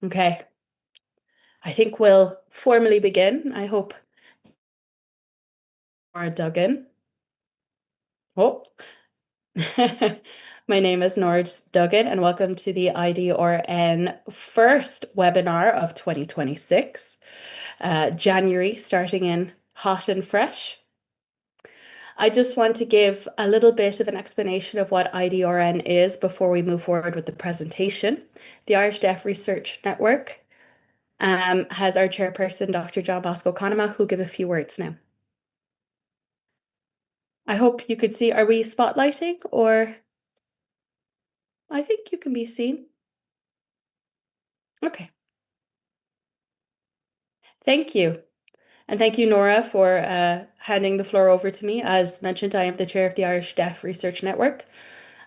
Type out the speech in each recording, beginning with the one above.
Okay, I think we'll formally begin. I hope Nora Duggan. Oh, my name is Nora Duggan, and welcome to the IDRN first webinar of 2026. January starting in hot and fresh. I just want to give a little bit of an explanation of what IDRN is before we move forward with the presentation. The Irish Deaf Research Network has our chairperson, Dr. John Bosco Conema, who'll give a few words now. I hope you could see, are we spotlighting or? I think you can be seen. Okay. Thank you. And thank you, Nora, for handing the floor over to me. As mentioned, I am the chair of the Irish Deaf Research Network.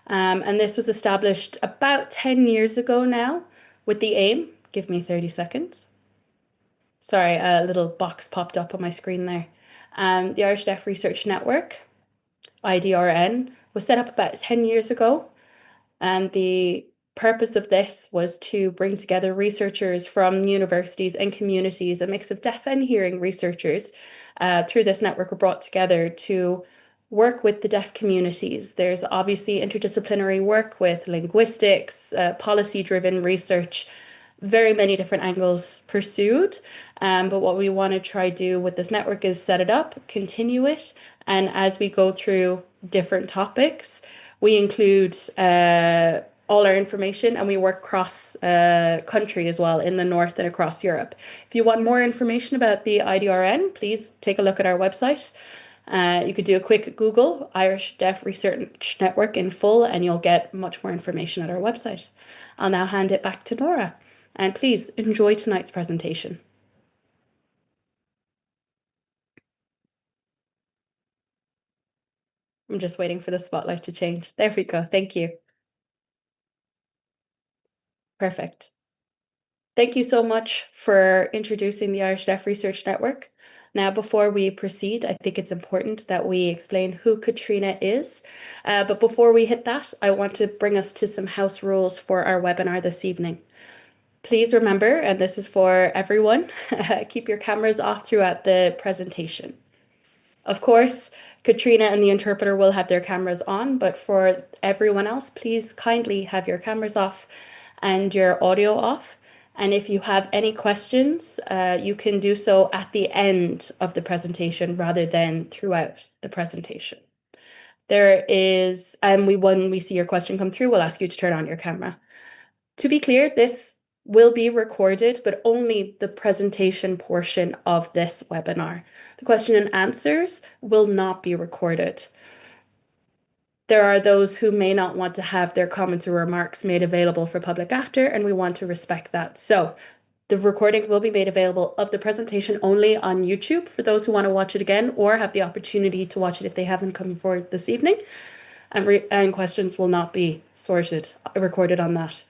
And this was established about 10 years ago now with the aim, give me 30 seconds. Sorry, a little box popped up on my screen there. The Irish Deaf Research Network, IDRN, was set up about 10 years ago. And the purpose of this was to bring together researchers from universities and communities, a mix of deaf and hearing researchers through this network were brought together to work with the deaf communities. There's obviously interdisciplinary work with linguistics, policy-driven research, very many different angles pursued. But what we want to try do with this network is set it up, continue it, and as we go through different topics, we include all our information and we work cross country as well in the north and across Europe. If you want more information about the IDRN, please take a look at our website. You could do a quick Google, Irish Deaf Research Network in full, and you'll get much more information at our website. I'll now hand it back to Nora, and please enjoy tonight's presentation. I'm just waiting for the spotlight to change. There we go. Thank you. Perfect. Thank you so much for introducing the Irish Deaf Research Network. Now, before we proceed, I think it's important that we explain who Caitríona is. But before we hit that, I want to bring us to some house rules for our webinar this evening. Please remember, and this is for everyone, keep your cameras off throughout the presentation. Of course, Caitríona and the interpreter will have their cameras on, but for everyone else, please kindly have your cameras off and your audio off. And if you have any questions, you can do so at the end of the presentation rather than throughout the presentation. There is, and when we see your question come through, we'll ask you to turn on your camera. To be clear, this will be recorded, but only the presentation portion of this webinar. The question and answers will not be recorded. There are those who may not want to have their comments or remarks made available for public after, and we want to respect that. So the recording will be made available of the presentation only on YouTube for those who want to watch it again or have the opportunity to watch it if they haven't come forward this evening. And questions will not be recorded on that.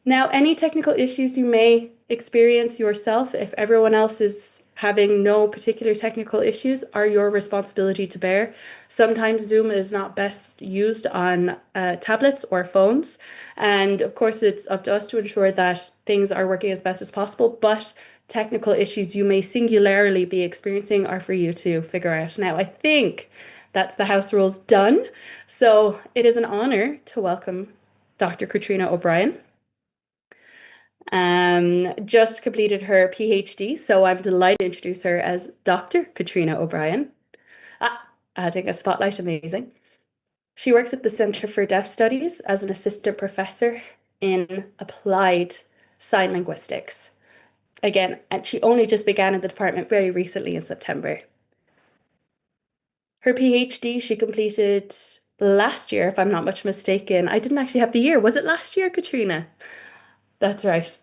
Now, any technical issues you may experience yourself, if everyone else is having no particular technical issues, are your responsibility to bear. Sometimes Zoom is not best used on tablets or phones. And of course, it's up to us to ensure that things are working as best as possible, but technical issues you may singularly be experiencing are for you to figure out. Now, I think that's the house rules done. So it is an honor to welcome Dr. Caitríona O'Brien. Just completed her PhD, so I'm delighted to introduce her as Dr. Caitríona O'Brien. Adding a spotlight, amazing. She works at the Centre for Deaf Studies as an assistant professor in Applied Sign Linguistics. Again, and she only just began in the department very recently in September. Her PhD she completed last year, if I'm not much mistaken. I didn't actually have the year. Was it last year, Caitríona? That's right.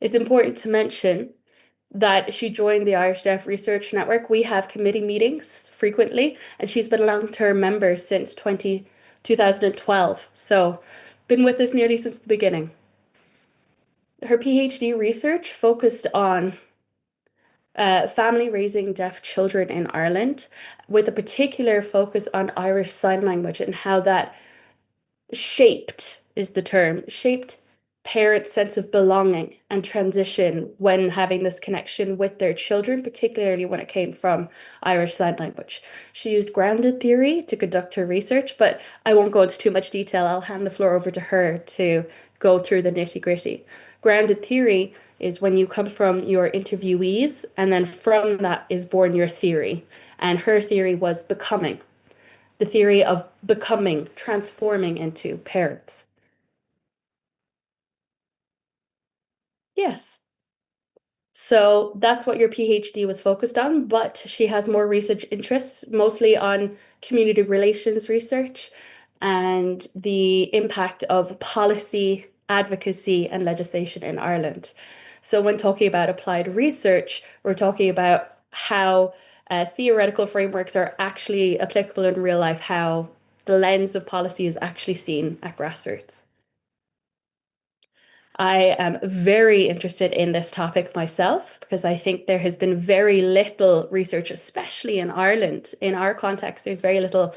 It's important to mention that she joined the Irish Deaf Research Network. We have committee meetings frequently, and she's been a long-term member since 2012. So been with us nearly since the beginning. Her PhD research focused on family raising deaf children in Ireland, with a particular focus on Irish Sign Language and how that shaped is the term, shaped parents' sense of belonging and transition when having this connection with their children, particularly when it came from Irish Sign Language. She used grounded theory to conduct her research, but I won't go into too much detail. I'll hand the floor over to her to go through the nitty-gritty. Grounded theory is when you come from your interviewees, and then from that is born your theory. And her theory was becoming, the theory of becoming, transforming into parents. Yes. So that's what your PhD was focused on, but she has more research interests, mostly on community relations research and the impact of policy, advocacy, and legislation in Ireland. So when talking about applied research, we're talking about how theoretical frameworks are actually applicable in real life, how the lens of policy is actually seen at grassroots. I am very interested in this topic myself because I think there has been very little research, especially in Ireland. In our context, there's very little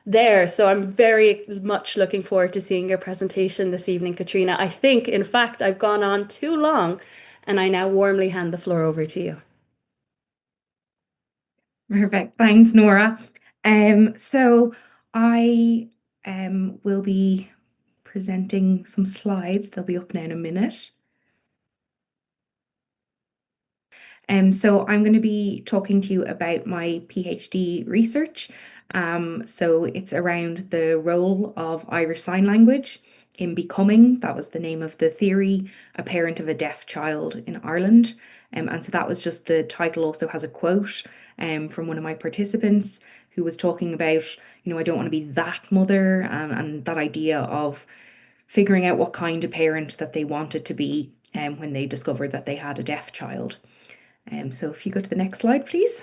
there. So I'm very much looking forward to seeing your presentation this evening, Caitríona. I think, in fact, I've gone on too long and I now warmly hand the floor over to you. Perfect. Thanks, Nora. So I will be presenting some slides. They'll be up now in a minute. So I'm going to be talking to you about my PhD research. So it's around the role of Irish Sign Language in becoming, that was the name of the theory, a parent of a deaf child in Ireland. And so that was just the title also has a quote from one of my participants who was talking about, I don't want to be that mother and that idea of figuring out what kind of parent that they wanted to be when they discovered that they had a deaf child. So if you go to the next slide, please.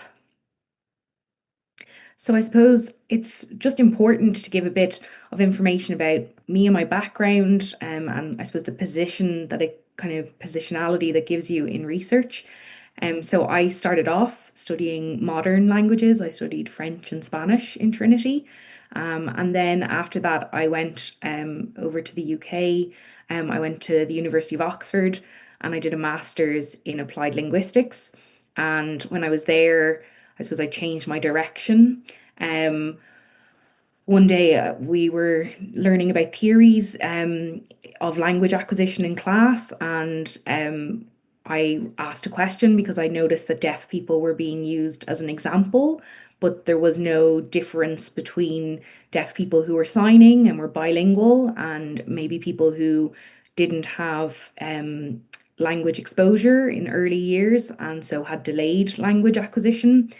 So I suppose it's just important to give a bit of information about me and my background, and I suppose the position that it kind of positionality that gives you in research. So I started off studying modern languages. I studied French and Spanish in Trinity. And then after that, I went over to the UK. I went to the University of Oxford and I did a master's in applied linguistics. And when I was there, I suppose I changed my direction. Um, One day we were learning about theories of language acquisition in class, and I asked a question because I noticed that deaf people were being used as an example, but there was no difference between deaf people who were signing and were bilingual and maybe people who didn't have language exposure in early years and so had delayed language acquisition.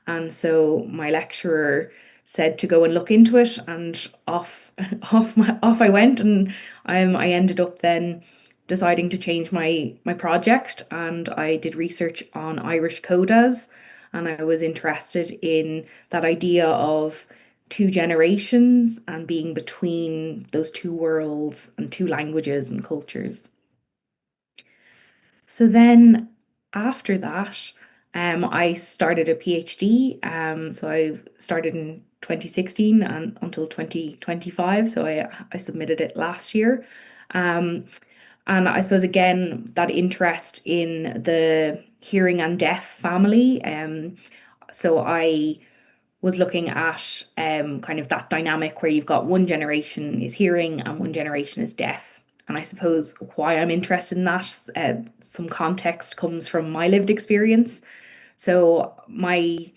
And so my lecturer said to go and look into it, and off off I went, and I ended up then deciding to change my project, and I did research on Irish codas, and I was interested in that idea of two generations and being between those two worlds and two languages and cultures. So then after that, I started a PhD. So I started in 2016 and until 2025. So I submitted it last year. Um, and I suppose again, that interest in the hearing and deaf family. So I was looking at kind of that dynamic where you've got one generation is hearing and one generation is deaf. And I suppose why I'm interested in that, some context comes from my lived experience. So my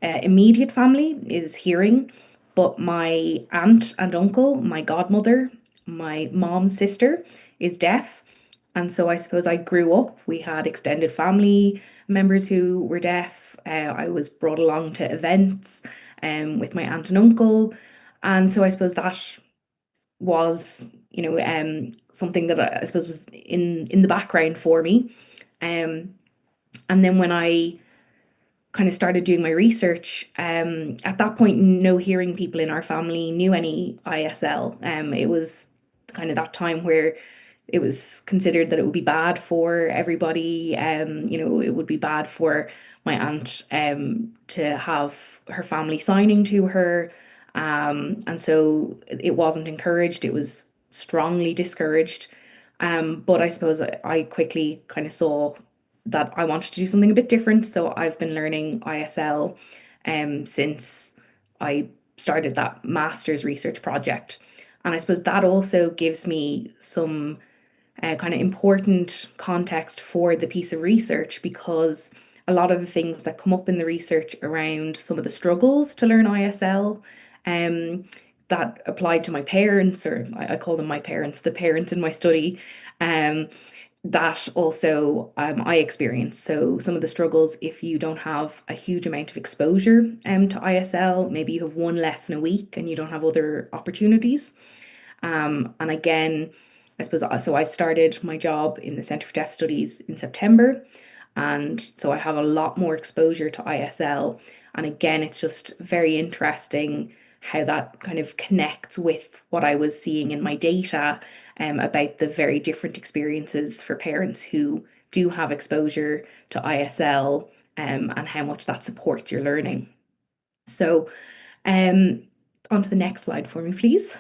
immediate family is hearing, but my aunt and uncle, my godmother, my mom's sister is deaf. And so I suppose I grew up, we had extended family members who were deaf. I was brought along to events with my aunt and uncle. And so I suppose that was, something that I suppose was in the background for me. Um, and then when I kind of started doing my research, at that point, no hearing people in our family knew any ISL. It was kind of that time where it was considered that it would be bad for everybody. It would be bad for my aunt to have her family signing to her. And so it wasn't encouraged. It was strongly discouraged. But I suppose I quickly kind of saw that I wanted to do something a bit different. So I've been learning ISL since I started that master's research project. And I suppose that also gives me some kind of important context for the piece of research, because a lot of the things that come up in the research around some of the struggles to learn ISL um, that applied to my parents, or I call them my parents, the parents in my study, um, that also I experienced. So some of the struggles, if you don't have a huge amount of exposure to ISL, maybe you have one lesson a week and you don't have other opportunities. And again, I suppose so I started my job in the Centre for Deaf Studies in September. And so I have a lot more exposure to ISL. And again, it's just very interesting how that kind of connects with what I was seeing in my data about the very different experiences for parents who do have exposure to ISL and how much that supports your learning. So, um, on to the next slide for me, please.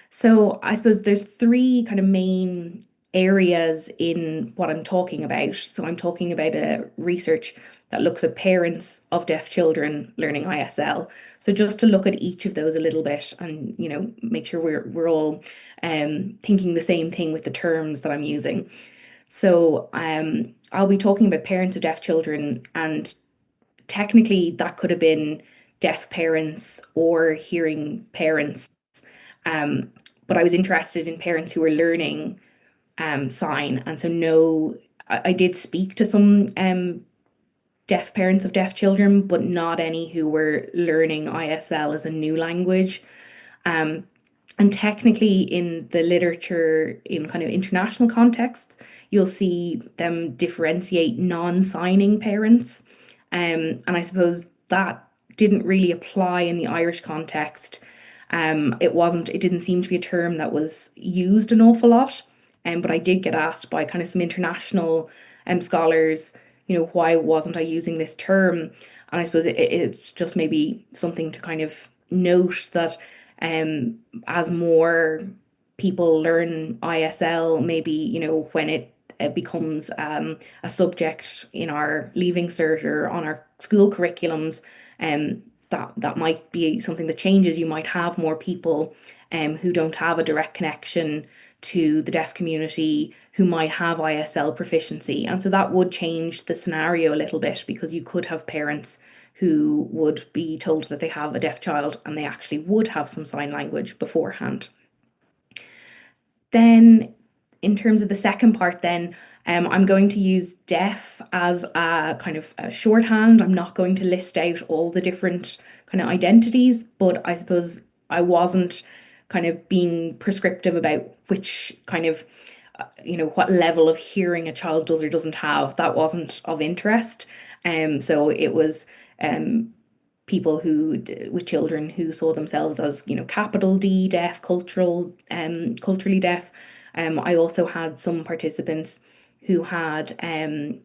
So I suppose there's three kind of main areas in what I'm talking about. So I'm talking about a research that looks at parents of deaf children learning ISL. So just to look at each of those a little bit and, make sure we're all thinking the same thing with the terms that I'm using. So I'll be talking about parents of deaf children, and technically that could have been deaf parents or hearing parents. Um, but I was interested in parents who were learning sign. And so, no, I did speak to some deaf parents of deaf children, but not any who were learning ISL as a new language. Um, and technically, in the literature, in kind of international contexts, you'll see them differentiate non-signing parents. And I suppose that didn't really apply in the Irish context. It didn't seem to be a term that was used an awful lot. But I did get asked by kind of some international scholars, why wasn't I using this term? And I suppose it's just maybe something to kind of note that as more people learn ISL, maybe, when it becomes a subject in our leaving cert or on our school curriculums, that might be something that changes. You might have more people who don't have a direct connection to the deaf community who might have ISL proficiency. And so that would change the scenario a little bit, because you could have parents who would be told that they have a deaf child and they actually would have some sign language beforehand. Then, in terms of the second part, then I'm going to use deaf as a kind of a shorthand. I'm not going to list out all the different kind of identities, but I suppose I wasn't kind of being prescriptive about which kind of, what level of hearing a child does or doesn't have. That wasn't of interest. So it was people with children who saw themselves as, capital D deaf, culturally deaf. I also had some participants who had who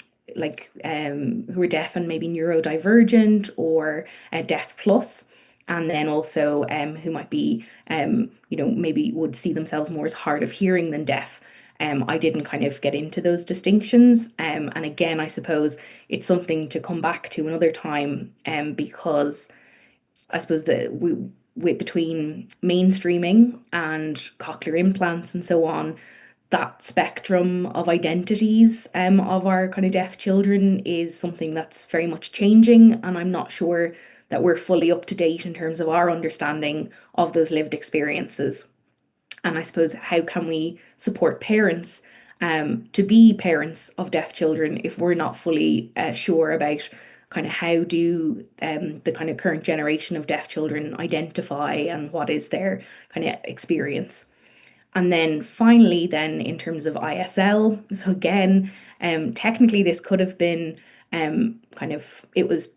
were deaf and maybe neurodivergent or deaf plus, and then also who might be maybe would see themselves more as hard of hearing than deaf. I didn't kind of get into those distinctions. And again, I suppose it's something to come back to another time, because I suppose that between mainstreaming and cochlear implants and so on, that spectrum of identities of our kind of deaf children is something that's very much changing, and I'm not sure that we're fully up to date in terms of our understanding of those lived experiences. And I suppose, how can we support parents to be parents of deaf children if we're not fully sure about kind of how do the kind of current generation of deaf children identify and what is their kind of experience. And then finally, then in terms of ISL, so again, technically this could have been it was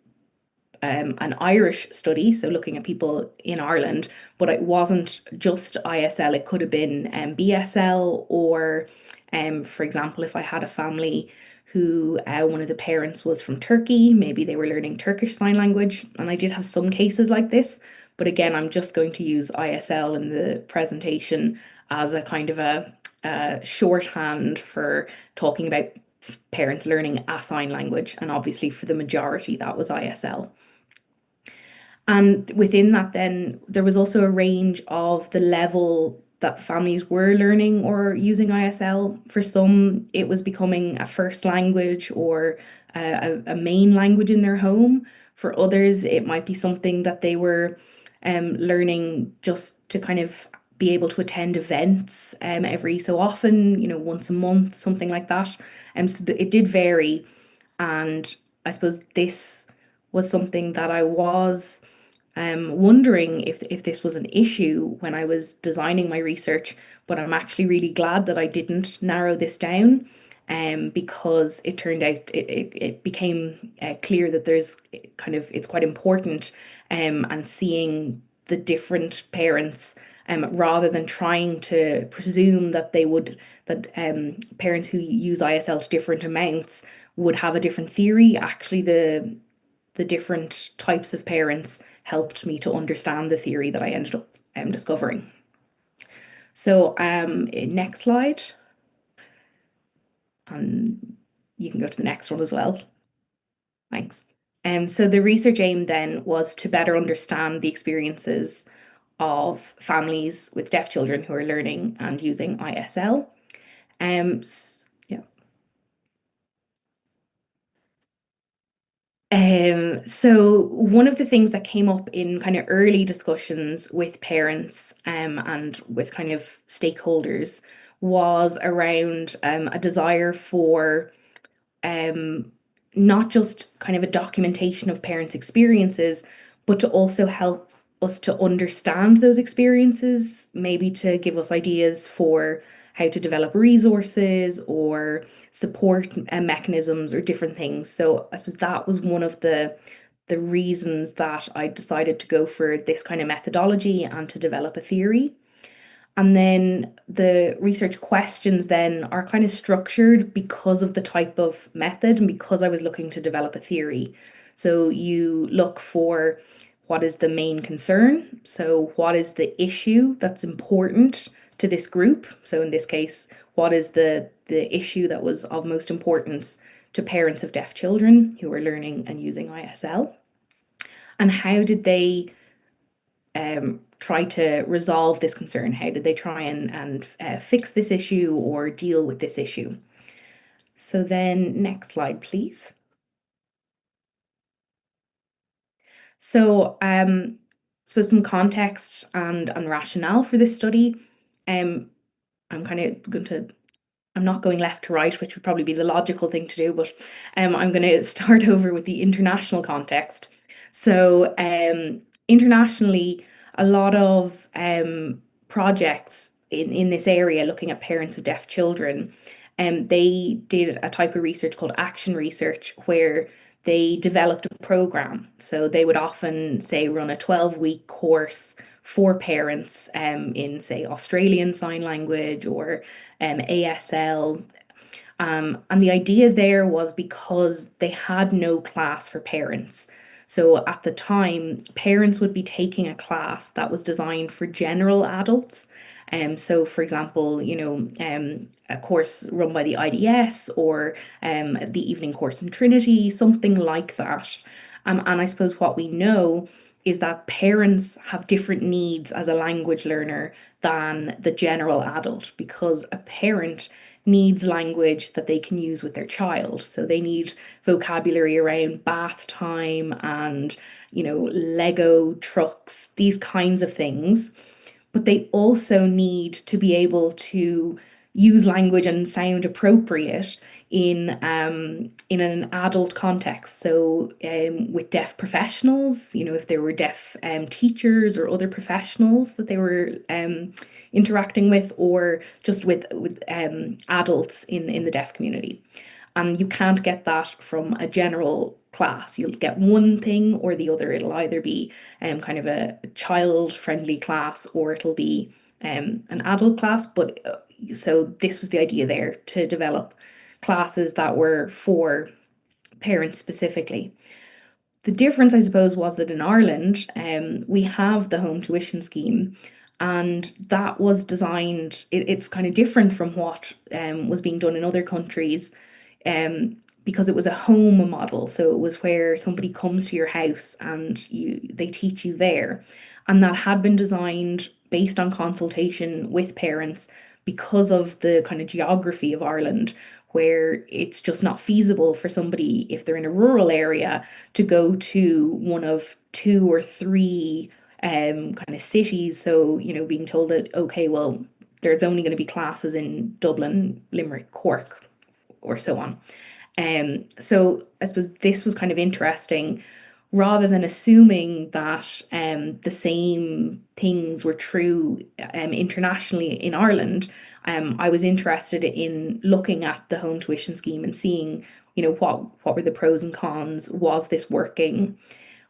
an Irish study, so looking at people in Ireland, but it wasn't just ISL. It could have been BSL, or, for example, if I had a family who one of the parents was from Turkey, maybe they were learning Turkish Sign Language, and I did have some cases like this, But again, I'm just going to use ISL in the presentation as a kind of a shorthand for talking about parents learning a sign language. And obviously, for the majority, that was ISL. And within that, then there was also a range of the level that families were learning or using ISL. For some, it was becoming a first language or a main language in their home. For others, it might be something that they were learning just to kind of be able to attend events every so often, once a month, something like that. So it did vary. And I suppose this was something that I was wondering if this was an issue when I was designing my research, but I'm actually really glad that I didn't narrow this down, because it turned out it became clear that there's it's quite important, and seeing the different parents, rather than trying to presume that parents who use ISL to different amounts would have a different theory. Actually, the different types of parents helped me to understand the theory that I ended up discovering. So, next slide, and you can go to the next one as well. Thanks. So the research aim then was to better understand the experiences of families with deaf children who are learning and using ISL. Yeah. So one of the things that came up in kind of early discussions with parents, and with kind of stakeholders was around a desire for um, not just kind of a documentation of parents' experiences, but to also help us to understand those experiences, maybe to give us ideas for how to develop resources or support mechanisms or different things. So I suppose that was one of the reasons that I decided to go for this kind of methodology and to develop a theory. And then the research questions then are kind of structured because of the type of method and because I was looking to develop a theory. So you look for what is the main concern. So what is the issue that's important to this group? So in this case, what is the issue that was of most importance to parents of deaf children who are learning and using ISL? And how did they try to resolve this concern? How did they try and fix this issue or deal with this issue? So then next slide, please. So suppose some context and rationale for this study. Um, I'm kind of going to I'm not going left to right, which would probably be the logical thing to do, but I'm going to start over with the international context. So, internationally, a lot of projects in this area looking at parents of deaf children, they did a type of research called action research where they developed a program. So they would often say run a 12-week course for parents in, say, Australian Sign Language or ASL. And the idea there was because they had no class for parents. So at the time, parents would be taking a class that was designed for general adults. So for example, a course run by the IDS or the evening course in Trinity, something like that. And I suppose what we know is that parents have different needs as a language learner than the general adult, because a parent needs language that they can use with their child. So they need vocabulary around bath time and, Lego trucks, these kinds of things. But they also need to be able to use language and sound appropriate in an adult context. So with deaf professionals, if there were deaf teachers or other professionals that they were interacting with, or just with adults in the deaf community. And you can't get that from a general class. You'll get one thing or the other. It'll either be kind of a child-friendly class or it'll be an adult class. But so this was the idea there, to develop classes that were for parents specifically. The difference, I suppose, was that in Ireland, we have the home tuition scheme, and that was designed, it's kind of different from what was being done in other countries, because it was a home model. So it was where somebody comes to your house and they teach you there. And that had been designed based on consultation with parents because of the kind of geography of Ireland, where it's just not feasible for somebody, if they're in a rural area, to go to one of two or three kind of cities. So, being told that, okay, well, there's only going to be classes in Dublin, Limerick, Cork, or so on. So I suppose this was kind of interesting, rather than assuming that the same things were true internationally in Ireland. I was interested in looking at the home tuition scheme and seeing, what were the pros and cons? Was this working?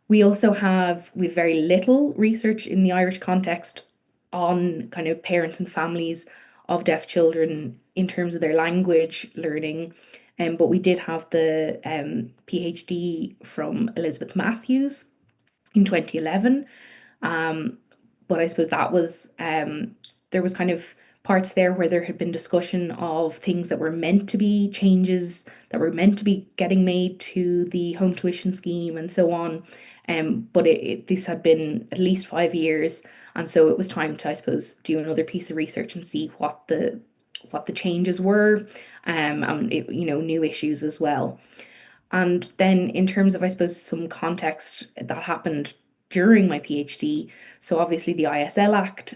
We've very little research in the Irish context on kind of parents and families of deaf children in terms of their language learning. But we did have the PhD from Elizabeth Matthews in 2011. But I suppose that was there was kind of parts there where there had been discussion of things that were meant to be changes that were meant to be getting made to the home tuition scheme and so on. But this had been at least 5 years, and so it was time to, I suppose, do another piece of research and see what the changes were, and new issues as well. And then in terms of, I suppose, some context that happened during my PhD, so obviously the ISL Act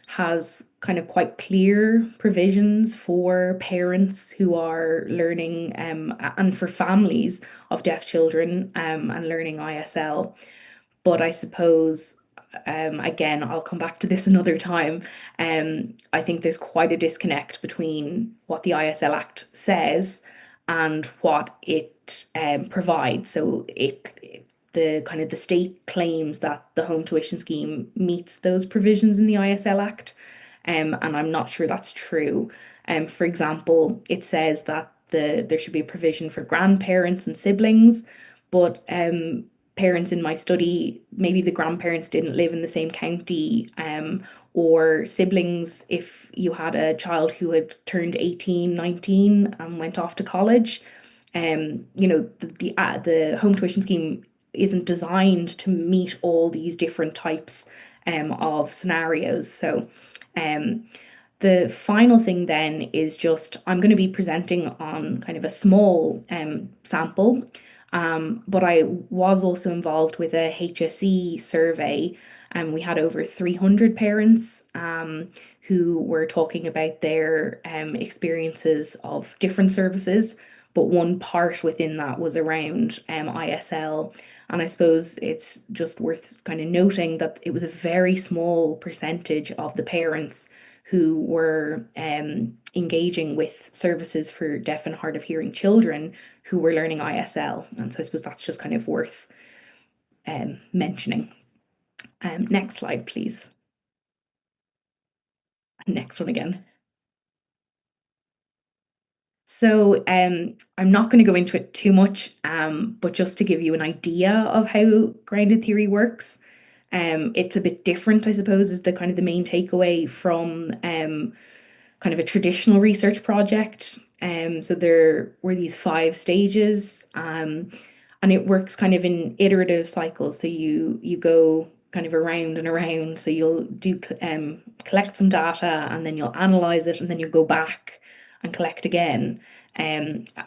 has kind of quite clear provisions for parents who are learning, and for families of deaf children, and learning ISL. But I suppose, again, I'll come back to this another time. I think there's quite a disconnect between what the ISL Act says and what it provides. So the kind of the state claims that the home tuition scheme meets those provisions in the ISL Act, and I'm not sure that's true. For example, it says that there should be a provision for grandparents and siblings, but parents in my study, maybe the grandparents didn't live in the same county, or siblings, if you had a child who had turned 18, 19 and went off to college. The home tuition scheme isn't designed to meet all these different types of scenarios. So the final thing then is just I'm going to be presenting on kind of a small sample, but I was also involved with a HSE survey, and we had over 300 parents who were talking about their experiences of different services, but one part within that was around ISL. And I suppose it's just worth kind of noting that it was a very small percentage of the parents who were engaging with services for deaf and hard of hearing children who were learning ISL. And so I suppose that's just kind of worth mentioning. Next slide, please. Next one again. So I'm not going to go into it too much, but just to give you an idea of how grounded theory works, it's a bit different, I suppose, is the kind of the main takeaway from kind of a traditional research project. So there were these 5 stages, and it works kind of in iterative cycles. So you go kind of around and around. So you'll do collect some data, and then you'll analyze it, and then you go back and collect again.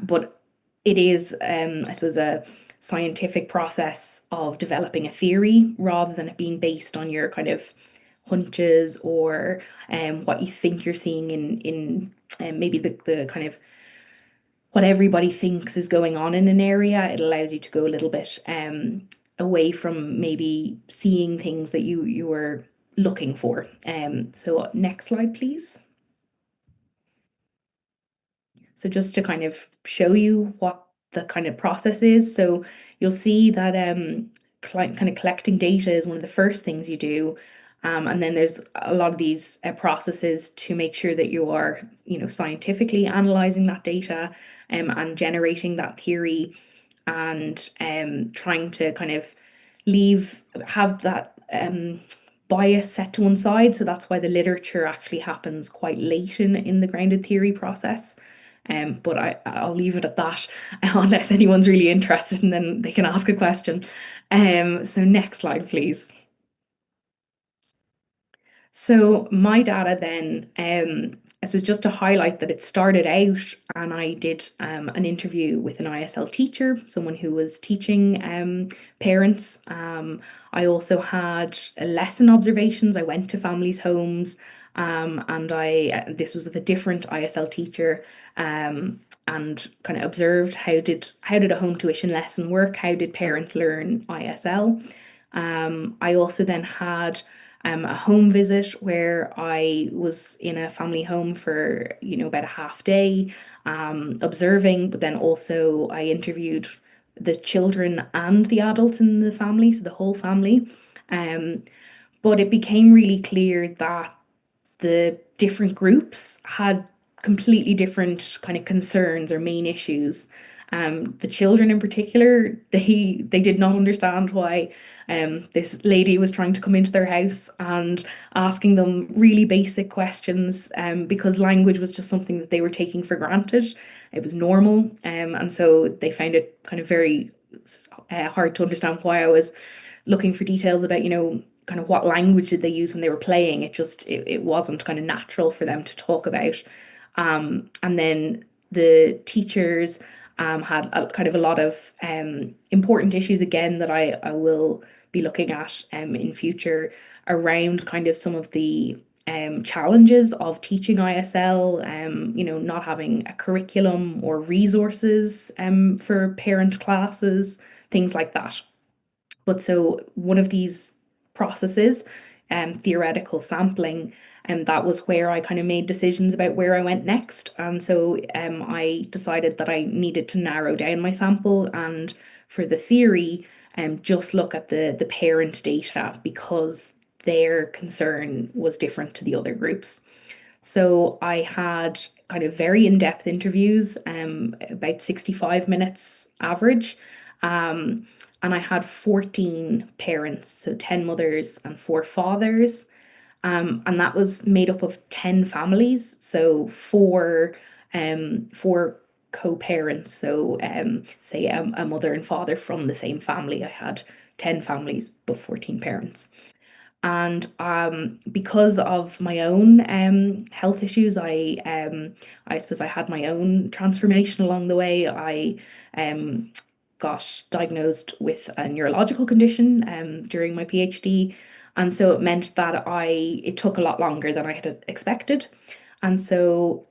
But it is, I suppose, a scientific process of developing a theory rather than it being based on your kind of hunches or what you think you're seeing in maybe the kind of what everybody thinks is going on in an area. It allows you to go a little bit away from maybe seeing things that you were looking for. So next slide, please. So just to kind of show you what the kind of process is. So you'll see that kind of collecting data is one of the first things you do. And then there's a lot of these processes to make sure that you are, scientifically analyzing that data and generating that theory. and trying to kind of have that bias set to one side. So that's why the literature actually happens quite late in the grounded theory process. But I'll leave it at that unless anyone's really interested and then they can ask a question. So next slide, please. So my data then, this was just to highlight that it started out and I did an interview with an ISL teacher, someone who was teaching parents. I also had lesson observations. I went to families' homes and this was with a different ISL teacher and kind of observed how did a home tuition lesson work? How did parents learn ISL? I also then had a home visit where I was in a family home for, about a half day, observing, but then also I interviewed the children and the adults in the family, so the whole family. Um, but it became really clear that the different groups had completely different kind of concerns or main issues. The children in particular, they did not understand why this lady was trying to come into their house and asking them really basic questions because language was just something that they were taking for granted. It was normal, and so they found it kind of very hard to understand why I was looking for details about, kind of what language did they use when they were playing. It wasn't kind of natural for them to talk about. And then the teachers had kind of a lot of important issues again that I will be looking at in future around kind of some of the challenges of teaching ISL, not having a curriculum or resources for parent classes, things like that. But so one of these processes, theoretical sampling, and that was where I kind of made decisions about where I went next. And so I decided that I needed to narrow down my sample and for the theory, just look at the parent data because their concern was different to the other groups. So I had kind of very in-depth interviews, about 65 minutes average. And I had 14 parents, so 10 mothers and 4 fathers. And that was made up of 10 families, so four co-parents. So say a mother and father from the same family. I had 10 families, but 14 parents. And because of my own health issues, I suppose I had my own transformation along the way. I got diagnosed with a neurological condition during my PhD, and so it meant that it took a lot longer than I had expected. And so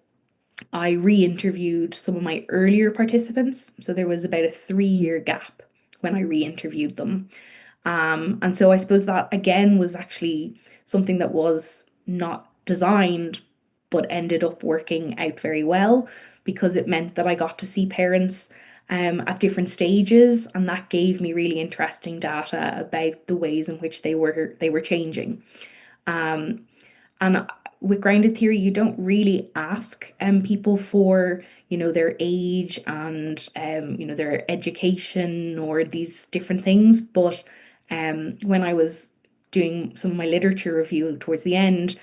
I re-interviewed some of my earlier participants. So there was about a 3-year gap when I re-interviewed them. And so I suppose that again was actually something that was not designed, but ended up working out very well because it meant that I got to see parents at different stages, and that gave me really interesting data about the ways in which they were changing. And with grounded theory, you don't really ask people for, their age and their education or these different things. But when I was doing some of my literature review towards the end,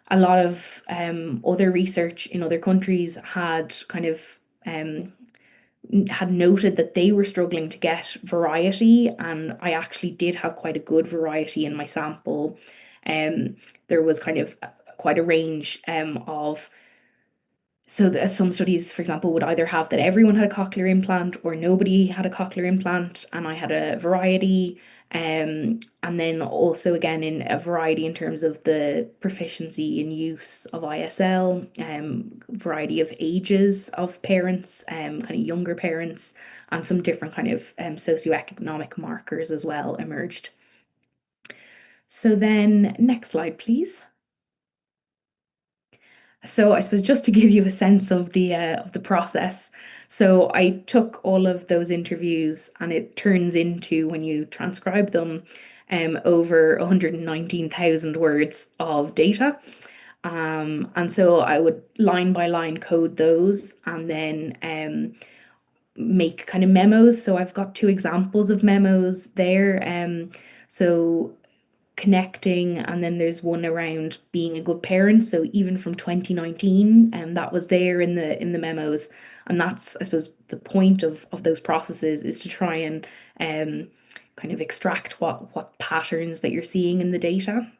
a lot of other research in other countries had noted that they were struggling to get variety, and I actually did have quite a good variety in my sample. Um, there was kind of quite a range of some studies, for example, would either have that everyone had a cochlear implant or nobody had a cochlear implant, and I had a variety. And then also again in a variety in terms of the proficiency in use of ISL, variety of ages of parents, kind of younger parents, and some different kind of socioeconomic markers as well emerged. So then next slide, please. So I suppose just to give you a sense of the process. So I took all of those interviews and it turns into, when you transcribe them, over 119,000 words of data. And so I would line by line code those, and then make kind of memos. So I've got two examples of memos there. So connecting, and then there's one around being a good parent. So even from 2019, that was there in the memos, and that's, I suppose, the point of those processes is to try and kind of extract what patterns that you're seeing in the data.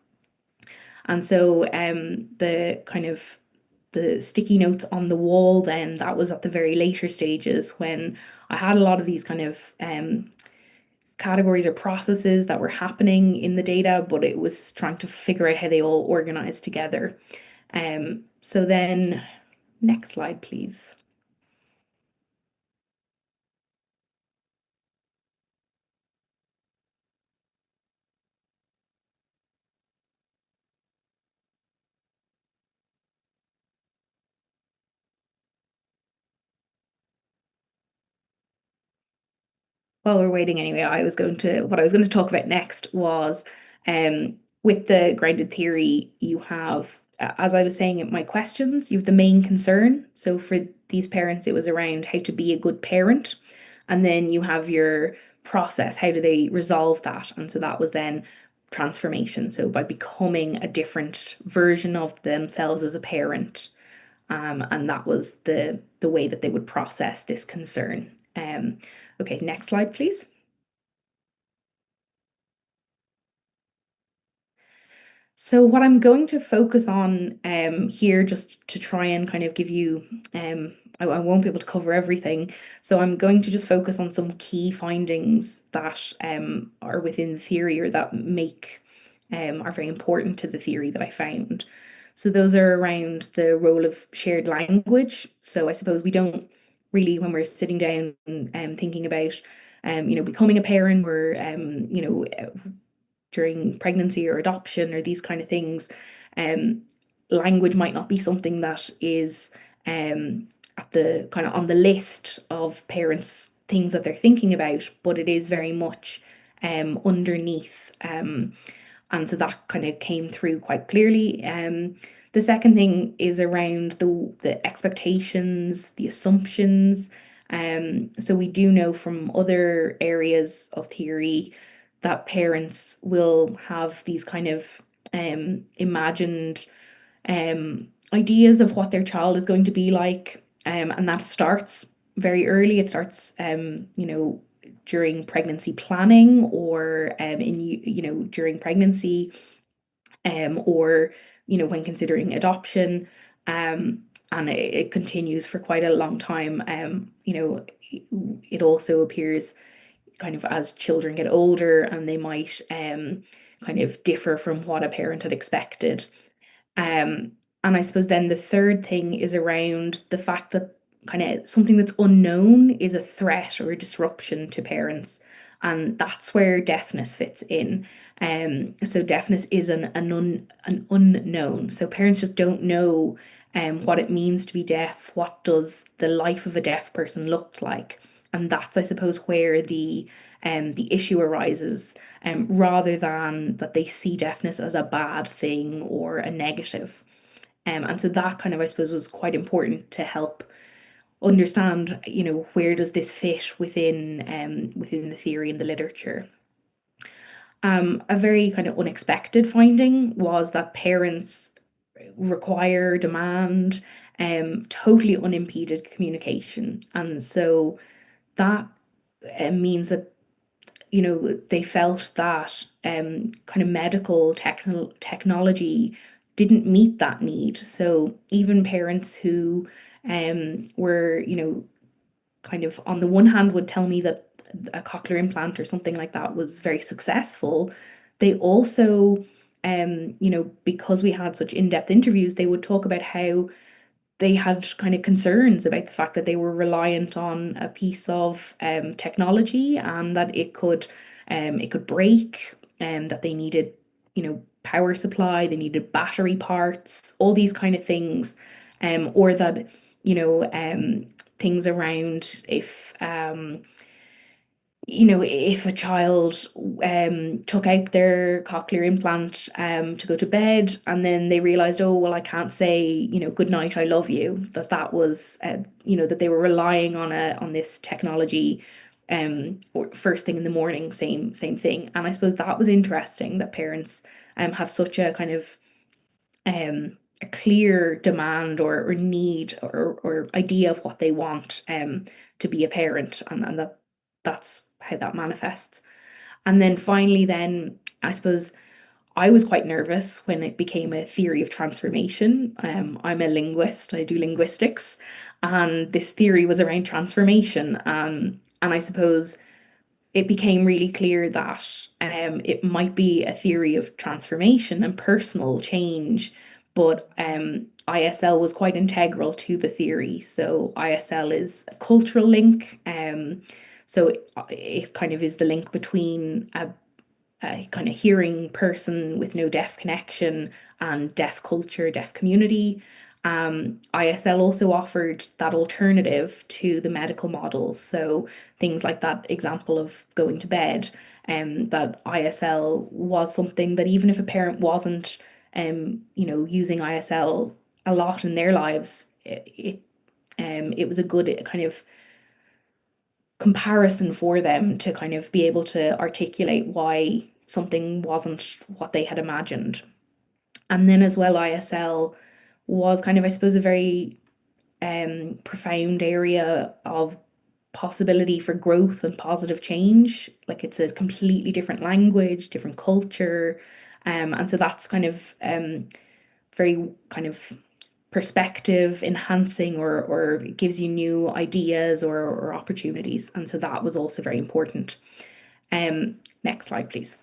And so the kind of the sticky notes on the wall, then that was at the very later stages when I had a lot of these kind of categories or processes that were happening in the data, but it was trying to figure out how they all organize together. So then, next slide, please. While we're waiting anyway, what I was going to talk about next was with the grounded theory, you have, as I was saying in my questions, you have the main concern. So for these parents, it was around how to be a good parent. And then you have your process, how do they resolve that? And so that was then transformation. So by becoming a different version of themselves as a parent. And that was the way that they would process this concern. Okay, next slide, please. So what I'm going to focus on here, just to try and kind of give you, I won't be able to cover everything. So I'm going to just focus on some key findings that are within the theory or that are very important to the theory that I found. So those are around the role of shared language. So I suppose we don't really, when we're sitting down and thinking about, becoming a parent, we're, during pregnancy or adoption or these kind of things, um, language might not be something that is at the kind of on the list of parents' things that they're thinking about, but it is very much underneath. And so that kind of came through quite clearly. The second thing is around the expectations, the assumptions. So we do know from other areas of theory that parents will have these kind of imagined ideas of what their child is going to be like. And that starts very early. It starts, during pregnancy planning or during pregnancy, or, when considering adoption. And it continues for quite a long time. It also appears kind of as children get older and they might kind of differ from what a parent had expected. Um, and I suppose then the third thing is around the fact that kind of something that's unknown is a threat or a disruption to parents. And that's where deafness fits in. So deafness is an unknown. So parents just don't know what it means to be deaf. What does the life of a deaf person look like? And that's, I suppose, where the issue arises, rather than that they see deafness as a bad thing or a negative. And so that kind of, I suppose, was quite important to help understand, where does this fit within the theory and the literature. A very kind of unexpected finding was that parents require, demand, totally unimpeded communication. And so that means that they felt that kind of medical technology didn't meet that need. So even parents who were, kind of on the one hand would tell me that a cochlear implant or something like that was very successful, they also, because we had such in-depth interviews, they would talk about how they had kind of concerns about the fact that they were reliant on a piece of technology and that it could break, and that they needed, power supply, they needed battery parts, all these kind of things, or that, things around if if a child took out their cochlear implant to go to bed and then they realized, oh, well, I can't say, good night, I love you, that was, that they were relying on this technology or first thing in the morning, same thing. And I suppose that was interesting that parents have such a kind of a clear demand or need or idea of what they want to be a parent, and that's how that manifests. And then finally, then I suppose I was quite nervous when it became a theory of transformation. I'm a linguist, I do linguistics, and this theory was around transformation. And I suppose it became really clear that it might be a theory of transformation and personal change, but ISL was quite integral to the theory. So ISL is a cultural link. So it kind of is the link between a kind of hearing person with no deaf connection and deaf culture, deaf community. ISL also offered that alternative to the medical models. So things like that example of going to bed, that ISL was something that even if a parent wasn't, using ISL a lot in their lives, it was a good kind of comparison for them to kind of be able to articulate why something wasn't what they had imagined. And then as well, ISL was kind of, I suppose, a very profound area of possibility for growth and positive change. Like it's a completely different language, different culture. And so that's kind of very kind of perspective enhancing, or it gives you new ideas or opportunities. And so that was also very important. Next slide, please.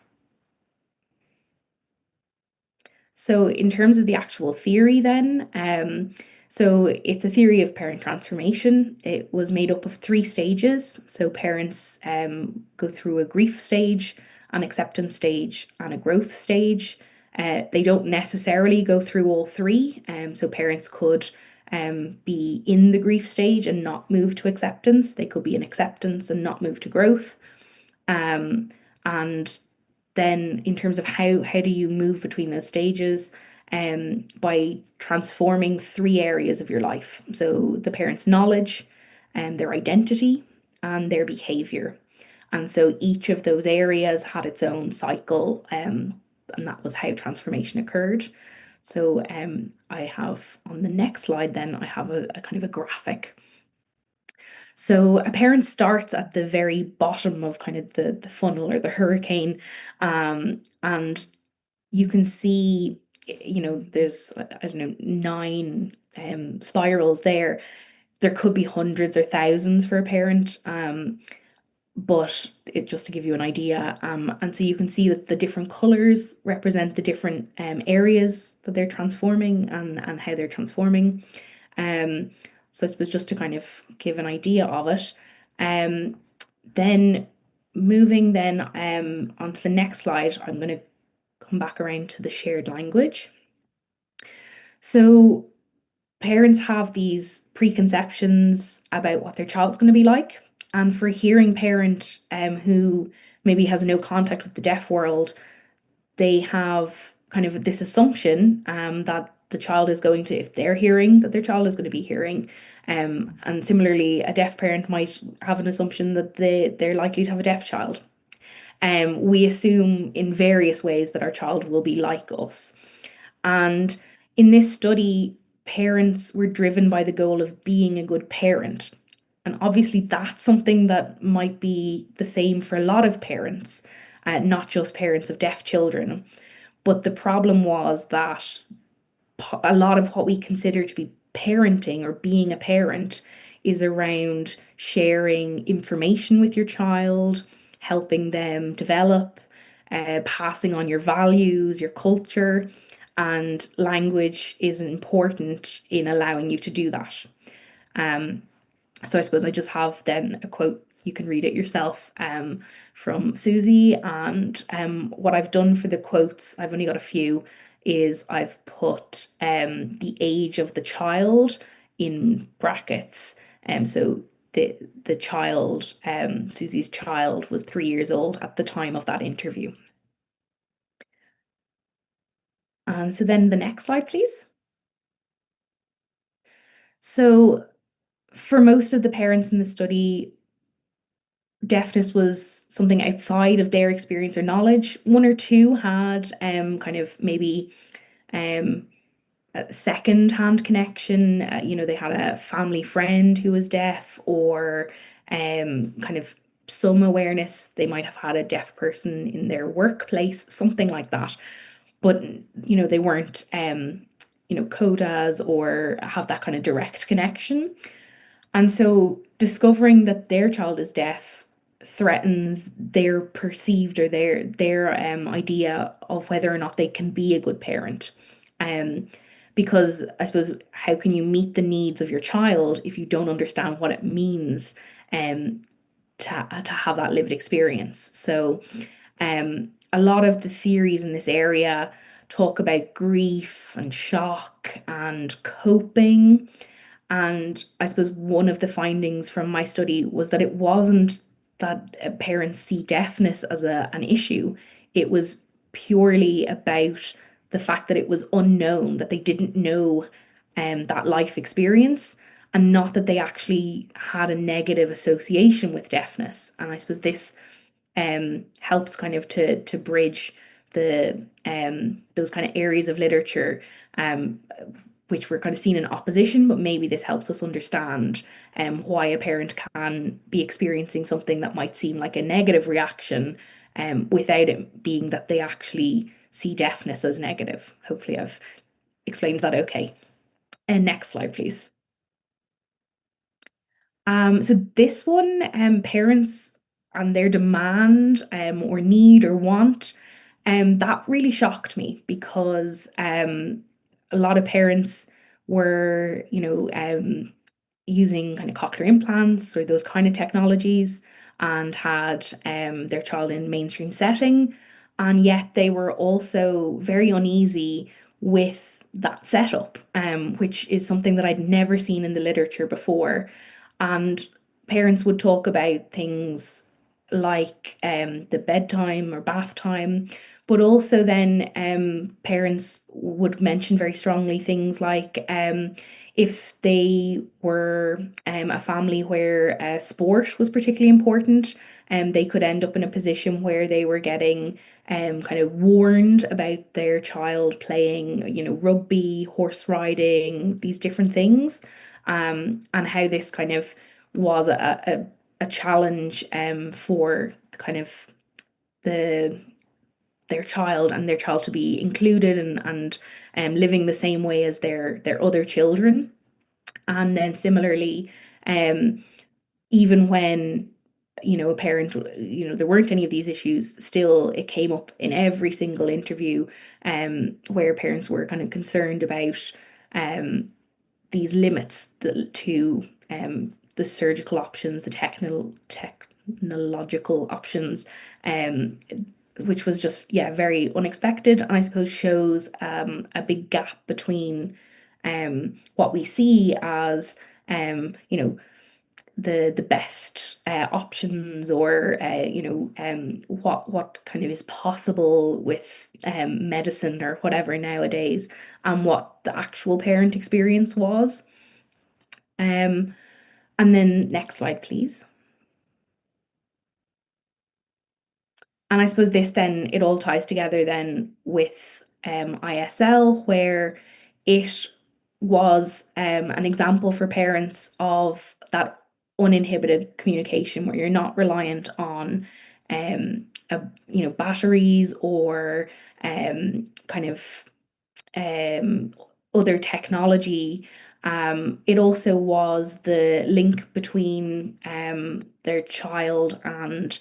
So in terms of the actual theory then, so it's a theory of parent transformation. It was made up of three stages. So parents go through a grief stage, an acceptance stage, and a growth stage. They don't necessarily go through all three. So parents could be in the grief stage and not move to acceptance. They could be in acceptance and not move to growth. And then in terms of how do you move between those stages, by transforming three areas of your life. So the parents' knowledge and their identity and their behavior. And so each of those areas had its own cycle, and that was how transformation occurred. So I have on the next slide, then I have a kind of a graphic. So a parent starts at the very bottom of kind of the funnel or the hurricane, and you can see, there's, I don't know, nine spirals there. There could be hundreds or thousands for a parent, but it just to give you an idea. And so you can see that the different colors represent the different areas that they're transforming and how they're transforming. So I suppose just to kind of give an idea of it. Then moving then onto the next slide, I'm going to come back around to the shared language. So parents have these preconceptions about what their child's going to be like. And for a hearing parent who maybe has no contact with the deaf world, they have kind of this assumption that the child is going to, if they're hearing, that their child is going to be hearing. And similarly, a deaf parent might have an assumption that they're likely to have a deaf child. We assume in various ways that our child will be like us. And in this study, parents were driven by the goal of being a good parent. And obviously, that's something that might be the same for a lot of parents, not just parents of deaf children. But the problem was that a lot of what we consider to be parenting or being a parent is around sharing information with your child, helping them develop, passing on your values, your culture, and language is important in allowing you to do that. So I suppose I just have then a quote, you can read it yourself, from Susie. And what I've done for the quotes, I've only got a few, is I've put the age of the child in brackets. So the child, Susie's child, was 3 years old at the time of that interview. And so then the next slide, please. So for most of the parents in the study, deafness was something outside of their experience or knowledge. One or two had kind of maybe a second-hand connection. They had a family friend who was deaf, or kind of some awareness. They might have had a deaf person in their workplace, something like that. But they weren't codas or have that kind of direct connection. And so discovering that their child is deaf threatens their perceived or their idea of whether or not they can be a good parent. Um, because I suppose, how can you meet the needs of your child if you don't understand what it means um to have that lived experience? So a lot of the theories in this area talk about grief and shock and coping. And I suppose one of the findings from my study was that it wasn't that parents see deafness as an issue. It was purely about the fact that it was unknown, that they didn't know that life experience, and not that they actually had a negative association with deafness. And I suppose this helps kind of to bridge the those kind of areas of literature which were kind of seen in opposition, but maybe this helps us understand why a parent can be experiencing something that might seem like a negative reaction without it being that they actually see deafness as negative. Hopefully, I've explained that okay. And next slide, please. So this one, parents and their demand or need or want, that really shocked me because a lot of parents were, using kind of cochlear implants or those kind of technologies and had their child in mainstream setting, and yet they were also very uneasy with that setup, which is something that I'd never seen in the literature before. And parents would talk about things like the bedtime or bath time, but also then parents would mention very strongly things like if they were a family where sport was particularly important, they could end up in a position where they were getting kind of warned about their child playing, rugby, horse riding, these different things, and how this kind of was a challenge for kind of the their child to be included and living the same way as their other children. And then similarly, even when a parent, there weren't any of these issues, still it came up in every single interview where parents were kind of concerned about these limits to the surgical options, the technological options, which was just, yeah, very unexpected, and I suppose shows a big gap between what we see as the best options, or what kind of is possible with medicine or whatever nowadays, and what the actual parent experience was. Um, and then next slide, please. And I suppose this then, it all ties together then with ISL, where it was an example for parents of that uninhibited communication, where you're not reliant on batteries or kind of um, other technology. It also was the link between their child and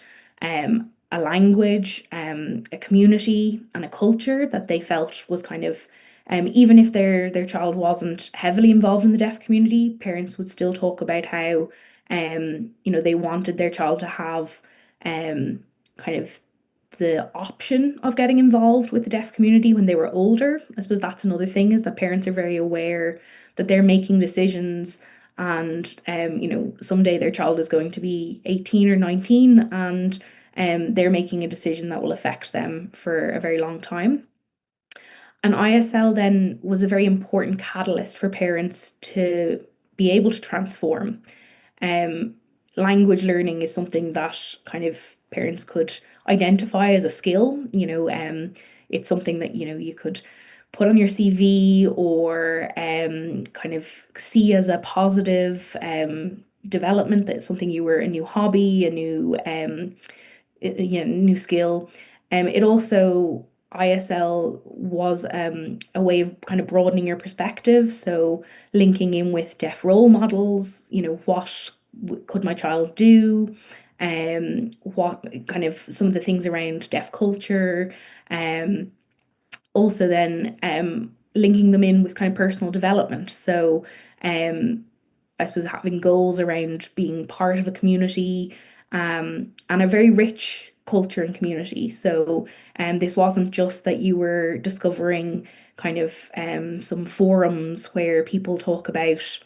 a language, a community, and a culture that they felt was kind of, even if their child wasn't heavily involved in the deaf community, parents would still talk about how they wanted their child to have kind of the option of getting involved with the deaf community when they were older. I suppose that's another thing, is that parents are very aware that they're making decisions and someday their child is going to be 18 or 19, and they're making a decision that will affect them for a very long time. And ISL then was a very important catalyst for parents to be able to transform. Um, Language learning is something that kind of parents could identify as a skill. It's something that you could put on your CV, or kind of see as a positive development. That's something you were a new hobby, a new skill. It also ISL was a way of kind of broadening your perspective. So linking in with deaf role models, what could my child do? What kind of some of the things around deaf culture. Also then linking them in with kind of personal development. So I suppose having goals around being part of a community, and a very rich culture and community. So this wasn't just that you were discovering kind of some forums where people talk about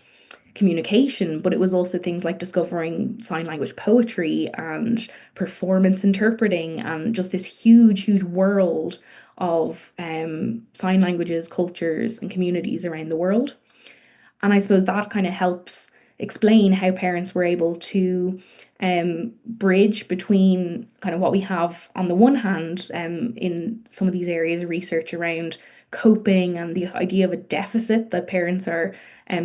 communication, but it was also things like discovering sign language poetry and performance interpreting, and just this huge, huge world of sign languages, cultures, and communities around the world. And I suppose that kind of helps explain how parents were able to bridge between kind of what we have on the one hand in some of these areas of research around coping and the idea of a deficit, that parents are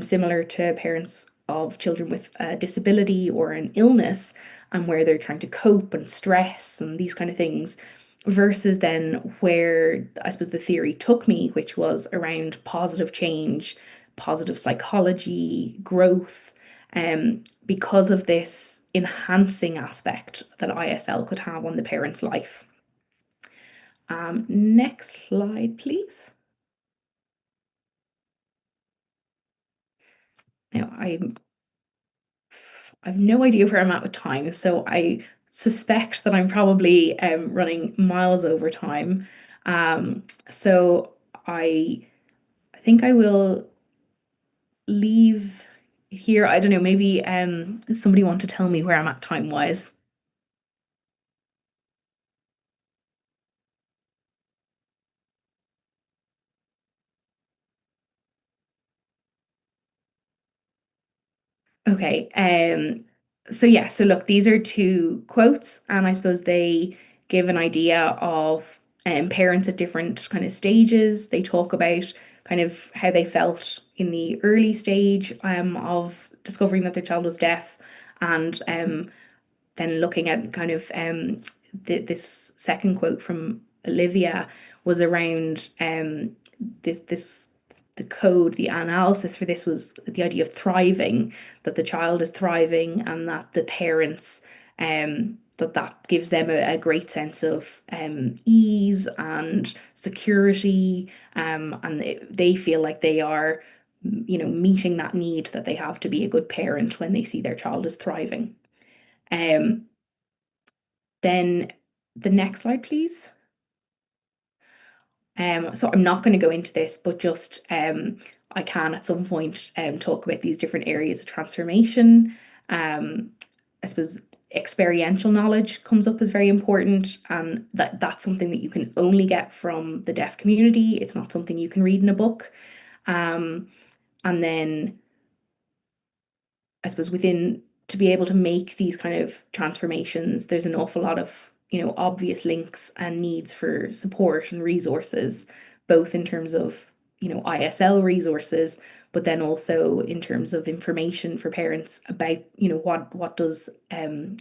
similar to parents of children with a disability or an illness, and where they're trying to cope and stress and these kind of things, versus then where I suppose the theory took me, which was around positive change, positive psychology, growth, because of this enhancing aspect that ISL could have on the parent's life. Next slide, please. Now, I've no idea where I'm at with time, so I suspect that I'm probably running miles over time. So I think I will leave here. I don't know, maybe somebody want to tell me where I'm at time-wise. Okay. So yeah, so look, these are two quotes, and I suppose they give an idea of parents at different kind of stages. They talk about kind of how they felt in the early stage of discovering that their child was deaf, and then looking at kind of this second quote from Olivia was around this the code, the analysis for this was the idea of thriving, that the child is thriving, and that the parents that gives them a great sense of ease and security, and they feel like they are meeting that need that they have to be a good parent when they see their child is thriving. Um, then the next slide, please. So I'm not going to go into this, but just I can at some point talk about these different areas of transformation. I suppose experiential knowledge comes up as very important, and that's something that you can only get from the deaf community. It's not something you can read in a book. And then I suppose within to be able to make these kind of transformations, there's an awful lot of, obvious links and needs for support and resources, both in terms of, ISL resources, but then also in terms of information for parents about, what does a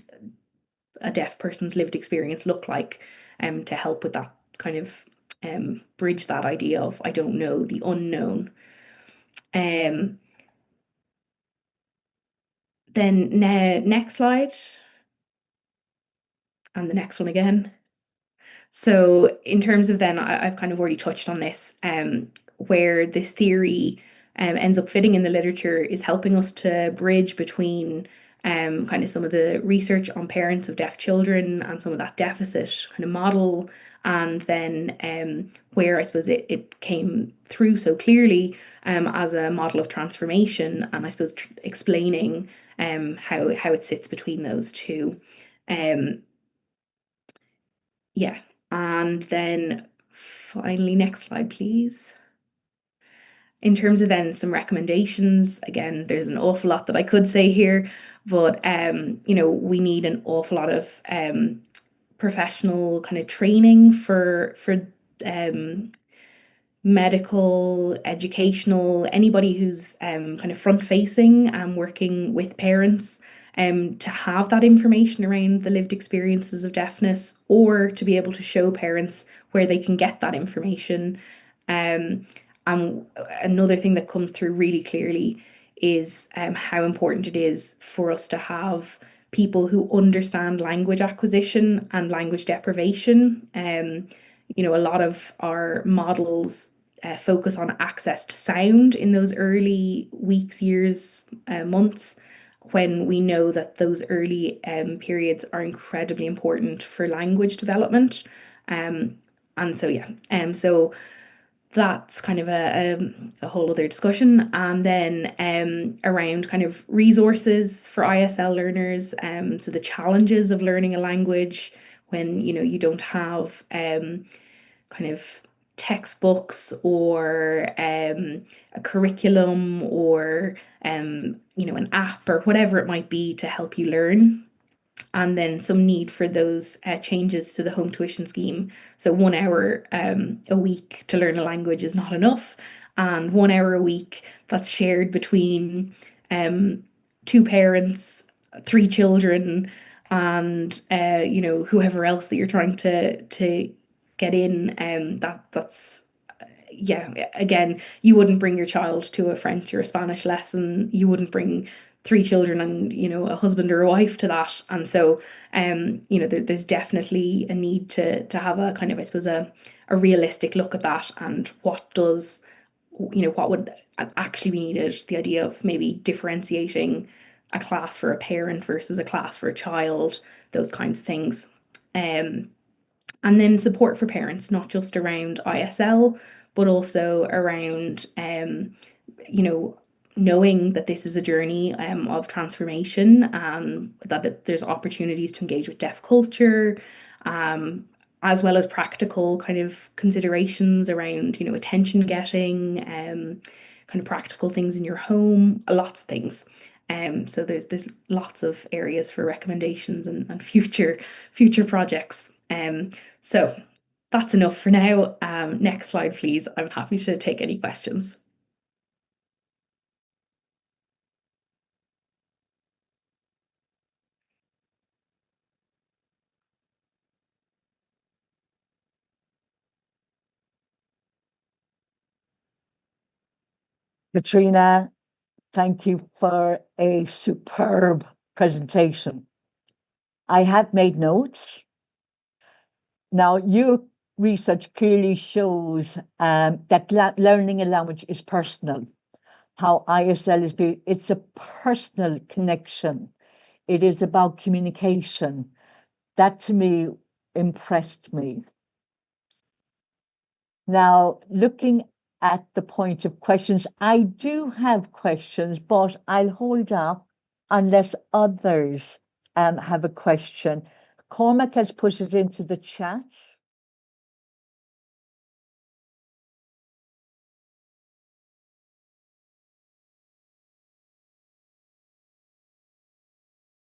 deaf person's lived experience look like, to help with that kind of bridge that idea of I don't know, the unknown. Um, then next slide, and the next one again. So in terms of then, I've kind of already touched on this, where this theory ends up fitting in the literature is helping us to bridge between kind of some of the research on parents of deaf children and some of that deficit kind of model, And then where I suppose it came through so clearly as a model of transformation, and I suppose explaining how it sits between those two. Um, yeah, and then finally, next slide, please. In terms of then some recommendations, again, there's an awful lot that I could say here, but we need an awful lot of professional kind of training for um, medical, educational, anybody who's kind of front facing and working with parents to have that information around the lived experiences of deafness, or to be able to show parents where they can get that information. And another thing that comes through really clearly is how important it is for us to have people who understand language acquisition and language deprivation. A lot of our models focus on access to sound in those early weeks, years, months, when we know that those early periods are incredibly important for language development. And so, yeah, so that's kind of a whole other discussion. And then around kind of resources for ISL learners, so the challenges of learning a language when you don't have kind of textbooks or a curriculum or an app or whatever it might be to help you learn. And then some need for those changes to the home tuition scheme. So 1 hour a week to learn a language is not enough, and 1 hour a week that's shared between two parents, three children, and whoever else that you're trying to get in. That's yeah, again, you wouldn't bring your child to a French or a Spanish lesson. You wouldn't bring three children and a husband or a wife to that. And so there's definitely a need to have a kind of, I suppose, a realistic look at that, and what would actually be needed. The idea of maybe differentiating a class for a parent versus a class for a child, those kinds of things. And then support for parents, not just around ISL, but also around, knowing that this is a journey of transformation, that there's opportunities to engage with deaf culture, as well as practical kind of considerations around, attention getting, kind of practical things in your home, lots of things. So there's lots of areas for recommendations and future projects. So that's enough for now. Next slide, please. I'm happy to take any questions. Caitríona, thank you for a superb presentation. I have made notes. Now, your research clearly shows that learning a language is personal. How ISL is viewed, it's a personal connection. It is about communication. That to me impressed me. Now, looking at the point of questions, I do have questions, but I'll hold up unless others have a question. Cormac has put it into the chat.